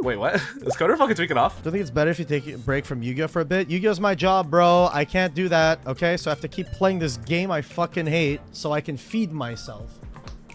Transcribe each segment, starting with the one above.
Wait, what? Is Coder fucking tweaking off? Don't think it's better if you take a break from Yu-Gi-Oh for a bit? Yu-Gi-Oh's my job, bro. I can't do that, okay? So I have to keep playing this game I fucking hate so I can feed myself.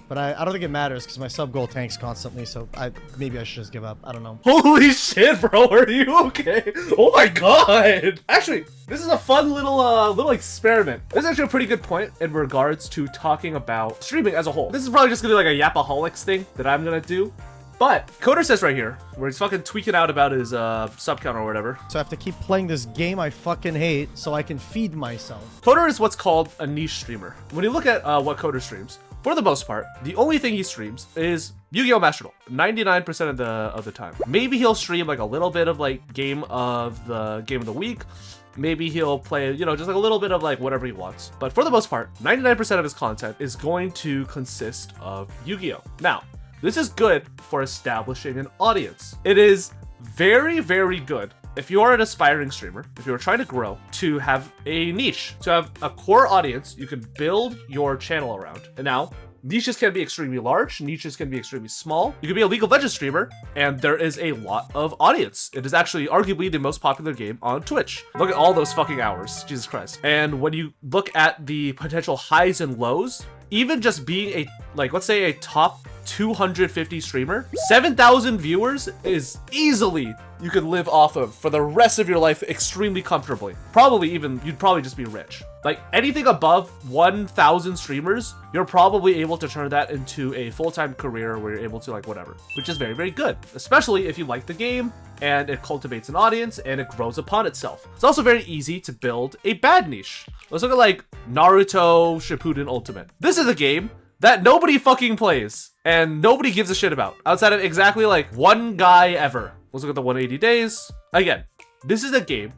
But I don't think it matters because my sub goal tanks constantly, so maybe I should just give up. I don't know. Holy shit, bro, are you okay? Oh my god! Actually, this is a fun little experiment. This is actually a pretty good point in regards to talking about streaming as a whole. This is probably just gonna be like a Yappaholics thing that I'm gonna do. But Coder says right here, where he's fucking tweaking out about his sub count or whatever. So I have to keep playing this game I fucking hate so I can feed myself. Coder is what's called a niche streamer. When you look at what Coder streams, for the most part, the only thing he streams is Yu-Gi-Oh! Master Duel, 99% of the time. Maybe he'll stream like a little bit of like game of the week. Maybe he'll play, you know, just like a little bit of like whatever he wants. But for the most part, 99% of his content is going to consist of Yu-Gi-Oh! Now, this is good for establishing an audience. It is very, very good if you are an aspiring streamer, if you're trying to grow, to have a niche, to have a core audience you can build your channel around. And now, niches can be extremely large, niches can be extremely small. You can be a League of Legends streamer, and there is a lot of audience. It is actually arguably the most popular game on Twitch. Look at all those fucking hours, Jesus Christ. And when you look at the potential highs and lows, even just being a, like, let's say a top 250 streamer, 7,000 viewers is easily you could live off of for the rest of your life extremely comfortably. Probably even, you'd probably just be rich. Like anything above 1,000 streamers, you're probably able to turn that into a full-time career where you're able to like whatever, which is very, very good, especially if you like the game and it cultivates an audience and it grows upon itself. It's also very easy to build a bad niche. Let's look at like Naruto Shippuden Ultimate. This is a game that nobody fucking plays and nobody gives a shit about outside of exactly like one guy ever. Let's look at the 180 days. Again, this is a game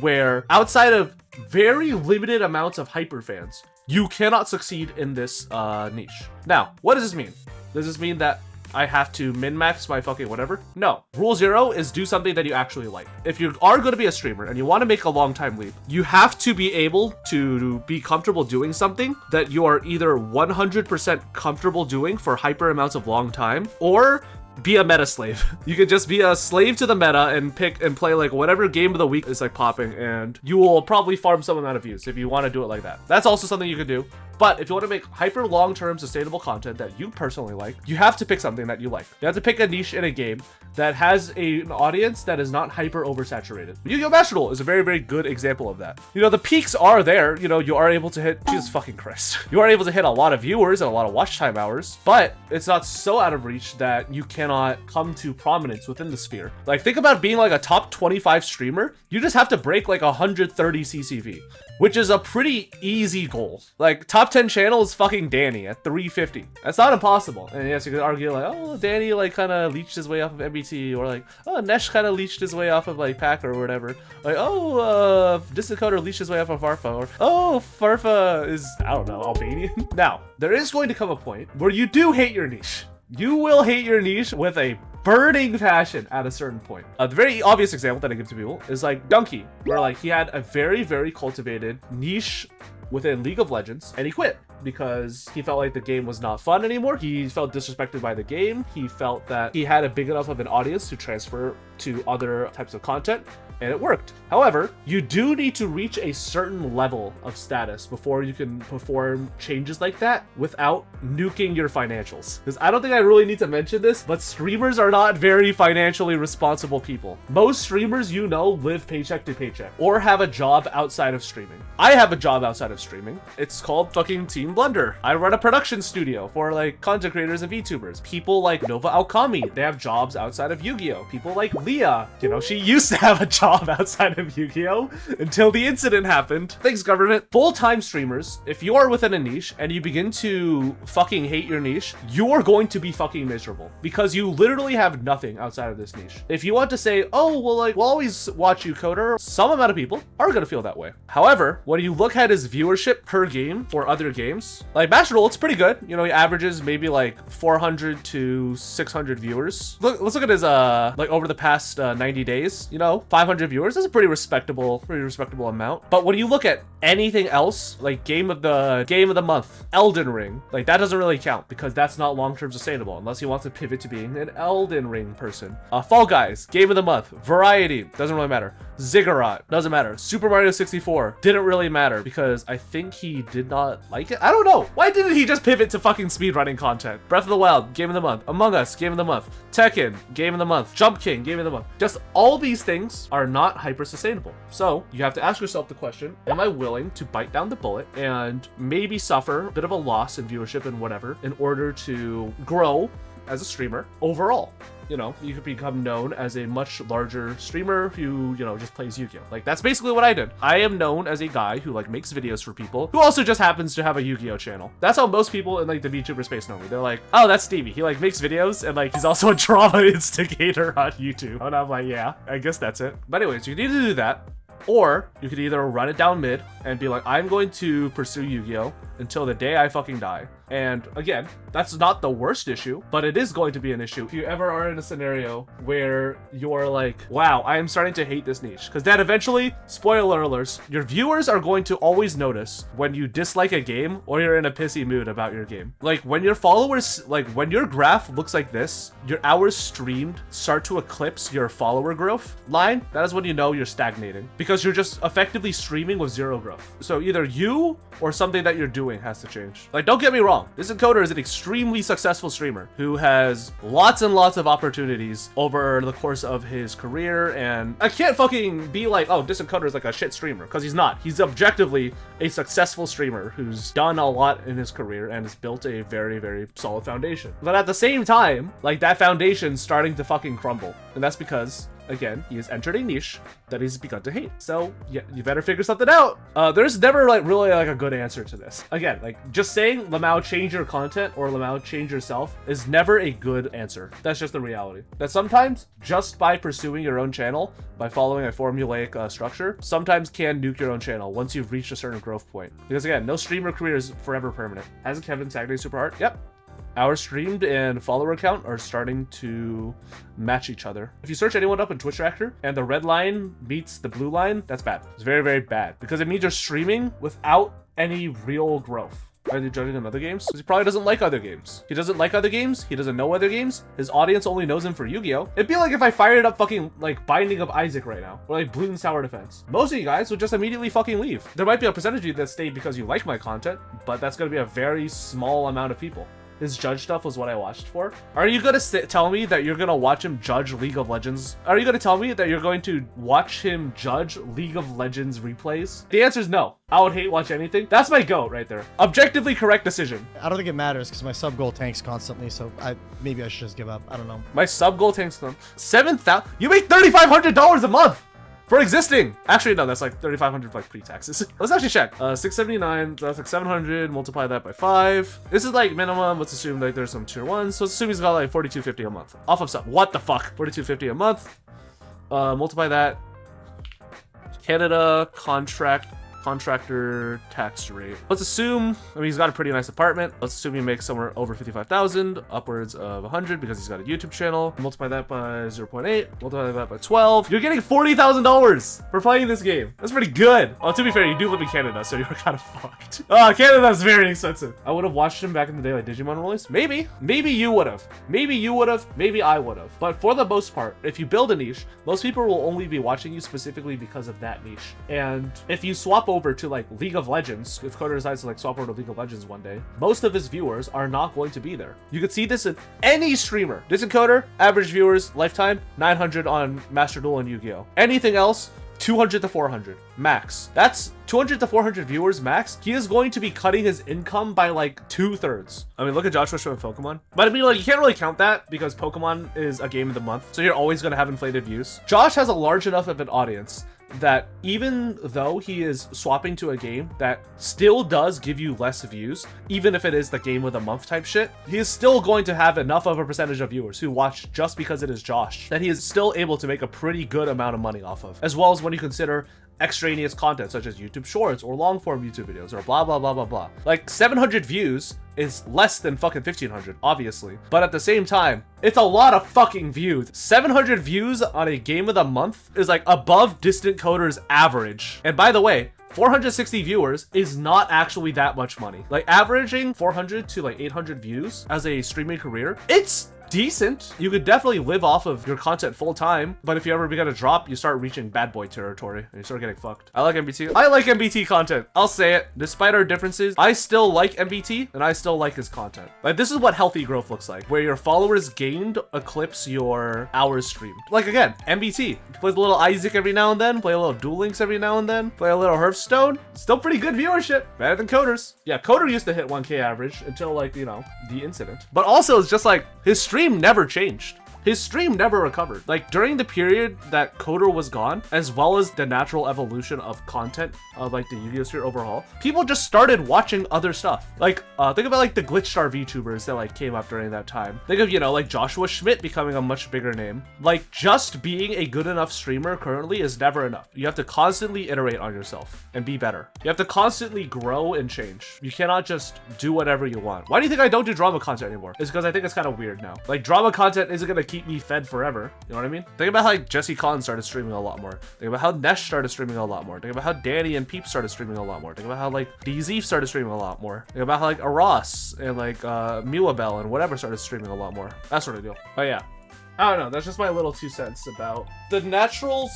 where outside of very limited amounts of hyper fans, you cannot succeed in this niche. Now, what does this mean? Does this mean that I have to min-max my fucking whatever? No. Rule 0 is do something that you actually like. If you are going to be a streamer and you want to make a long time leap, you have to be able to be comfortable doing something that you are either 100% comfortable doing for hyper amounts of long time, or be a meta slave. You could just be a slave to the meta and pick and play like whatever game of the week is like popping, and you will probably farm some amount of views if you want to do it like that. That's also something you could do. But if you want to make hyper long-term sustainable content that you personally like, you have to pick something that you like. You have to pick a niche in a game that has an audience that is not hyper oversaturated. Yu-Gi-Oh! Master Duel is a very, very good example of that. You know, the peaks are there. You know, you are able to hit, Jesus fucking Christ. You are able to hit a lot of viewers and a lot of watch time hours, but it's not so out of reach that you cannot come to prominence within the sphere. Like, think about being like a top 25 streamer. You just have to break like 130 CCV, which is a pretty easy goal. Like, top 10 channel is fucking Danny at 350. That's not impossible. And yes, you could argue like, oh, Danny like kind of leached his way off of MBT, or like, oh, Nesh kind of leached his way off of like Packer or whatever. Like, oh, Discoder leached his way off of Farfa, or oh, Farfa is, I don't know, Albanian. Now, there is going to come a point where you do hate your niche. You will hate your niche with a burning passion at a certain point. The very obvious example that I give to people is like Donkey, where like he had a very, very cultivated niche within League of Legends, and he quit because he felt like the game was not fun anymore. He felt disrespected by the game. He felt that he had a big enough of an audience to transfer to other types of content, and it worked. However, you do need to reach a certain level of status before you can perform changes like that without nuking your financials. Because I don't think I really need to mention this, but streamers are not very financially responsible people. Most streamers, you know, live paycheck to paycheck or have a job outside of streaming. I have a job outside of streaming. It's called fucking Team Blunder. I run a production studio for like content creators and VTubers. People like Nova Alkami, they have jobs outside of Yu-Gi-Oh! People like Leah, you know, she used to have a job outside of Yu-Gi-Oh! Until the incident happened. Thanks, government. Full-time streamers, if you are within a niche and you begin to fucking hate your niche, you are going to be fucking miserable because you literally have nothing outside of this niche. If you want to say, oh, well, like, we'll always watch you, Coder, some amount of people are gonna feel that way. However, when you look at his viewership per game for other games, streams. Like Master Duel, it's pretty good. You know, he averages maybe like 400 to 600 viewers. Let's look at his like over the past 90 days. You know, 500 viewers. That's a pretty respectable amount. But when you look at anything else, like game of the month, Elden Ring, like that doesn't really count because that's not long-term sustainable unless he wants to pivot to being an Elden Ring person. Fall Guys, game of the month, Variety, doesn't really matter. Ziggurat, doesn't matter. Super Mario 64, didn't really matter because I think he did not like it. I don't know. Why didn't he just pivot to fucking speedrunning content? Breath of the Wild, game of the month. Among Us, game of the month. Tekken, game of the month. Jump King, game of the month. Just all these things are not hyper sustainable. So you have to ask yourself the question, am I willing to bite down the bullet and maybe suffer a bit of a loss in viewership and whatever in order to grow as a streamer overall? You know, you could become known as a much larger streamer who, you know, just plays Yu-Gi-Oh! Like, that's basically what I did. I am known as a guy who, like, makes videos for people who also just happens to have a Yu-Gi-Oh! Channel. That's how most people in, like, the VTuber space know me. They're like, oh, that's Stevie. He, like, makes videos, and, like, he's also a drama instigator on YouTube. And I'm like, yeah, I guess that's it. But anyways, you need to do that. Or you could either run it down mid and be like, I'm going to pursue Yu-Gi-Oh! Until the day I fucking die. And again, that's not the worst issue, but it is going to be an issue if you ever are in a scenario where you're like, wow, I am starting to hate this niche. Because then eventually, spoiler alerts, your viewers are going to always notice when you dislike a game or you're in a pissy mood about your game. Like when your followers, like when your graph looks like this, your hours streamed start to eclipse your follower growth line, that is when you know you're stagnating. Because you're just effectively streaming with zero growth. So either you or something that you're doing has to change. Like, don't get me wrong. Disencoder is an extremely successful streamer who has lots and lots of opportunities over the course of his career. And I can't fucking be like, oh, Disencoder is like a shit streamer, because he's not. He's objectively a successful streamer who's done a lot in his career and has built a very, very solid foundation. But at the same time, like that foundation's starting to fucking crumble. And that's because, again, he has entered a niche that he's begun to hate. So yeah, you better figure something out. There's never like really like a good answer to this. Again, like just saying Lamau change your content or Lamau change yourself is never a good answer. That's just the reality. That sometimes just by pursuing your own channel, by following a formulaic structure, sometimes can nuke your own channel once you've reached a certain growth point. Because again, no streamer career is forever permanent. Hasn't Kevin stagnated super hard? Yep. Our streamed and follower count are starting to match each other. If you search anyone up in Twitch Reactor and the red line meets the blue line, that's bad. It's very, very bad because it means you're streaming without any real growth. Are they judging on other games? Because he probably doesn't like other games. He doesn't like other games. He doesn't know other games. His audience only knows him for Yu-Gi-Oh! It'd be like if I fired up fucking like Binding of Isaac right now, or like Bloons Tower Defense. Most of you guys would just immediately fucking leave. There might be a percentage of you that stayed because you like my content, but that's gonna be a very small amount of people. His judge stuff was what I watched for. Are you gonna tell me that you're gonna watch him judge League of Legends? Are you gonna tell me that you're going to watch him judge League of Legends replays? The answer is no. I would hate watch anything. That's my goat right there. Objectively correct decision. I don't think it matters because my sub goal tanks constantly, so maybe I should just give up. I don't know. My sub goal tanks 7,000. You make $3,500 a month. For existing. Actually, no, that's like 3,500 like pre-taxes. Let's actually check. 679, that's like 700, multiply that by 5. This is like minimum. Let's assume like there's some tier 1s. So let's assume he's got like 4,250 a month. Off of sub. What the fuck? 4,250 a month. Multiply that. Canada contractor tax rate. Let's assume, I mean, he's got a pretty nice apartment. Let's assume he makes somewhere over 55,000, upwards of 100 because he's got a YouTube channel. Multiply that by 0.8, multiply that by 12. You're getting $40,000 for playing this game. That's pretty good. Oh, to be fair, you do live in Canada, so you're kind of fucked. Oh, Canada's very expensive. I would have watched him back in the day like Digimon release. Maybe you would have. Maybe you would have. Maybe I would have. But for the most part, if you build a niche, most people will only be watching you specifically because of that niche. And if you swap over to like League of Legends, if Coder decides to like swap over to League of Legends one day, most of his viewers are not going to be there. You could see this in any streamer. Disencoder, average viewers, lifetime, 900 on Master Duel and Yu-Gi-Oh! Anything else, 200 to 400 max. That's 200 to 400 viewers max. He is going to be cutting his income by like 2/3. I mean, look at Joshua showing Pokemon. But I mean, like, you can't really count that because Pokemon is a game of the month. So you're always going to have inflated views. Josh has a large enough of an audience that even though he is swapping to a game that still does give you less views, even if it is the game of the month type shit, he is still going to have enough of a percentage of viewers who watch just because it is Josh that he is still able to make a pretty good amount of money off of. As well as when you consider extraneous content such as YouTube Shorts or long form YouTube videos or blah blah blah blah blah. Like 700 views is less than fucking 1500, obviously, but at the same time, it's a lot of fucking views. 700 views on a game of the month is like above Distant Coder's average. And by the way, 460 viewers is not actually that much money. Like averaging 400 to like 800 views as a streaming career, it's decent. You could definitely live off of your content full time, but if you ever begin to drop, you start reaching bad boy territory and you start getting fucked. I like MBT. I like MBT content. I'll say it. Despite our differences, I still like MBT and I still like his content. Like this is what healthy growth looks like, where your followers gained eclipse your hours streamed. Like again, MBT plays a little Isaac every now and then, play a little Duel Links every now and then, play a little Hearthstone. Still pretty good viewership. Better than Coders. Yeah, Coder used to hit 1K average until like, you know, the incident. But also it's just like his stream never changed. His stream never recovered. Like during the period that Coder was gone, as well as the natural evolution of content of like the Yu-Gi-Oh sphere overall, people just started watching other stuff. Like think about like the glitch star VTubers that like came up during that time. Think of, you know, like Joshua Schmidt becoming a much bigger name. Like just being a good enough streamer currently is never enough. You have to constantly iterate on yourself and be better. You have to constantly grow and change. You cannot just do whatever you want. Why do you think I don't do drama content anymore? It's because I think it's kind of weird now. Like drama content isn't gonna keep me fed forever. You know what I mean? Think about how like Jesse Collins started streaming a lot more. Think about how Nesh started streaming a lot more. Think about how Danny and Peep started streaming a lot more. Think about how like DZ started streaming a lot more. Think about how like Aras and like Miwabel and whatever started streaming a lot more. That sort of deal. But yeah, I don't know. That's just my little 2 cents about the natural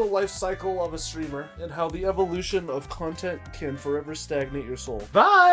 life cycle of a streamer and how the evolution of content can forever stagnate your soul. Bye!